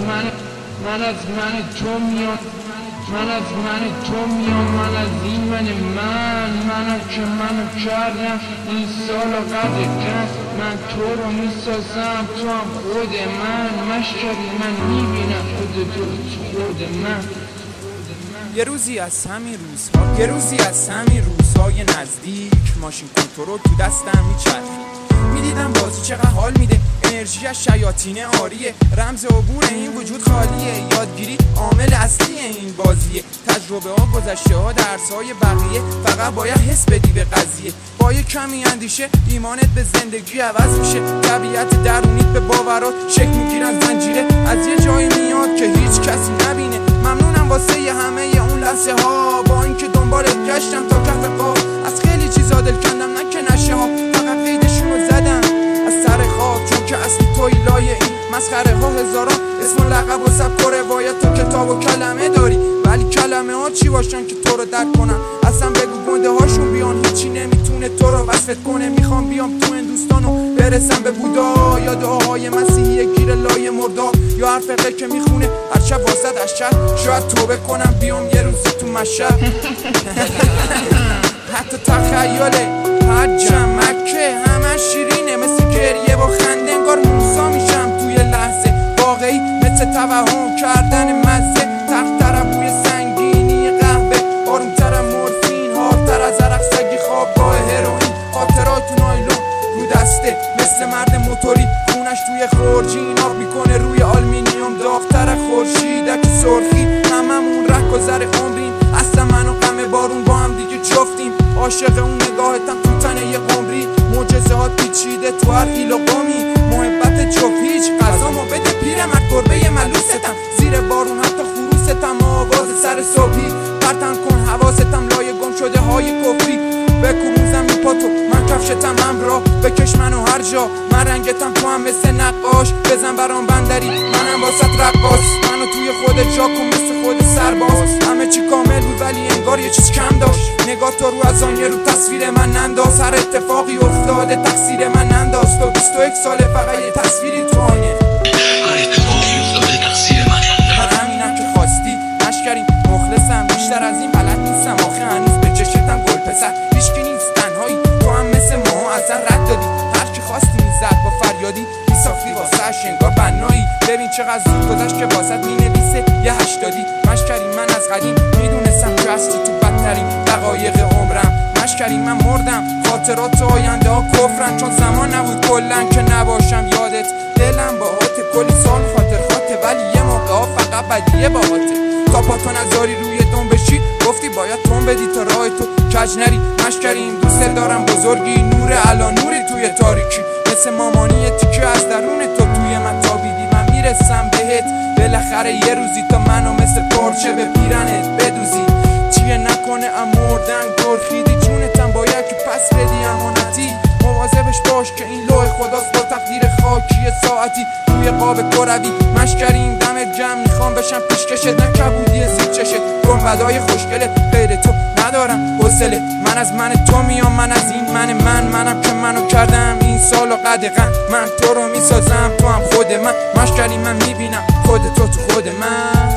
من از من تو میام، من از من تو میام، من از این منم که منو کردم این سال قدر کم. من تو رو میسازم تو هم خود من، مشکلی من میبینم خود تو من. یه روزی از همین روزهای نزدیک ماشین کنترل تو دستم میچرخید، میدیدم بازی چقدر حال میده، انرژی از شیاطین آریه، رمز عبور این وجود خالیه، یادگیری عامل اصلی این بازیه، تجربه ها گذشته ها درس های بقیه، فقط باید حس بدی به قضیه، با یه کمی اندیشه ایمانت به زندگی عوض میشه، طبیعت درونیت به باورات شکل میگیرن، زنجیره از یه جایی میاد که هیچ کسی نبینه. ممنونم واسه همه اون لحظه ها، با اینکه دنبالت گشتم تا کف قاب، از خیلی چیزا دل کندم نه که نشه ها، فقط قیدشونو زدم از سر خواب، چون که اصلی توی لای این مسخره ها هزاران اسم و لقب و سبک و روایت و کتاب و کلمه داری، ولی کلمه ها چی باشن که تو رو درک کنن؟ اصلا بگو گنده هاشون بیان، هیچی نمیتونه تو رو وصفت کنه. میخوام بیام تو هندوستان و برسم به بودا، یا دعاهای مسیحی گیر لای مردا، یا هر فرقه که میخونه هر شب واسد از شهر، شاید توبه کنم بیام یه روزی تو مشهد. حتی تخیله حجم مکه همه شیرینه، مثل گریه با خنده انگار موسا میشم توی لحظه، واقعی مثل توهم کردن مزه، تخترم بوی سنگینی قهوه، آرومترم مورفین، هارتر از عرق سگی، خوابگاه هروئین، خاطرات نایلون رو دسته، مثل مرد موتوری خونش توی خورجین، آب میکنه روی آلمینیوم، داغتر خورشیدک سرخی، هممون رهگذر عمرین، اصلا من و غم بارون با هم دیگه جفتیم، عاشق اون نگاهتم تو تنه یه قمری، معجزه‌هات پیچیده تو هر ایل و قومی، محبت جفت هیچ قضامو بده پیرمرد، گربه ملوستم زیر بارون، حتی خروستم آواز سر صبحی، پرتم کن حواستم لای گم شده های کفری، بکوبون زمین پاتو من کفشتم همراه، بکش منو هر جا، من رنگتم تو هم مثل نقاش، بزن برام بندری منم واسط رقاص، منو توی خودت جا کن مثل خود سرباز، همه چی کامل بود ولی انگار یه چیز کم داشت، نگاه تو رو از آن یه رو تصویر من ننداز، هر اتفاقی افتاده تقصیر من ننداز، تو 21 ساله فقط یه تصویری تو آینه، هر اتفاقی افتاده تقصیر من ننداز، همینم که خواستی مشکریم، مخلصم بیشتر از این بلد نیستم، آخه هنوز به چشتم گل پسر، هیچکی نیست تنهایی، تو هم مثل ما ازن رد دادی، هر کی خواستی میزد با فریادی، میساختی واسه انگار بنایی، ببین چقدر زود گذشت که واسط مینویسه یه 80، مشکریم من از قدیم میدونستم که هستی تو بدترین دقایق عمرم، مشکریم من مردم، خاطرات آینده ها کفرن، چون زمان نبود کلن که نباشم یادت، دلم باهات کلی سال خاطر ولی یه موقع ها فقط بدیه باهاته، تا پاتو نذاری روی دون بشی، گفتی باید تون بدی تا راه تو کج نری، مشکریم دوست دارم بزرگی، نور علا نوری توی تاریکی، مثل مامانی تیکه از درون تو توی من تابیدی، من میرسم بهت بالاخره یه روزی، تا منو مثل پارچه به پیرنت بدوزی، چیه نکنه امردن گرخیدی، جونتم باید که پس بدی امانتی، مواظبش باش که این لوح خداست با تقدیر خاکی ساعتی، توی قاب کروی مشکریم دمت جمع، میخوام بشم پیشکشت نکبودی زیر چشت، گنبدای خوشگلت غیر تو ندارم حوصله، من از من تو میام، من از این منم که منو کردم این سال و قدقن، من تو رو میسازم تو هم خود من، مشکریم من میبینم خود تو خود من،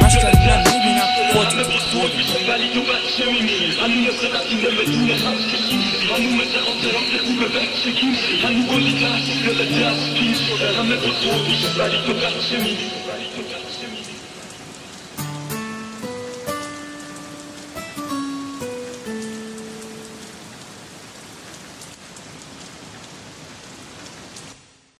مشکریم من میبینم خود تو خود من، ولی تو بچه میمیری، هنو مثل قدیم بدون خط کشیم، هنو مثل خاطرات خوب بچگی، هنو گلی تحصیل دست پیر شده، همه با تو ولی تو بچه میمیری.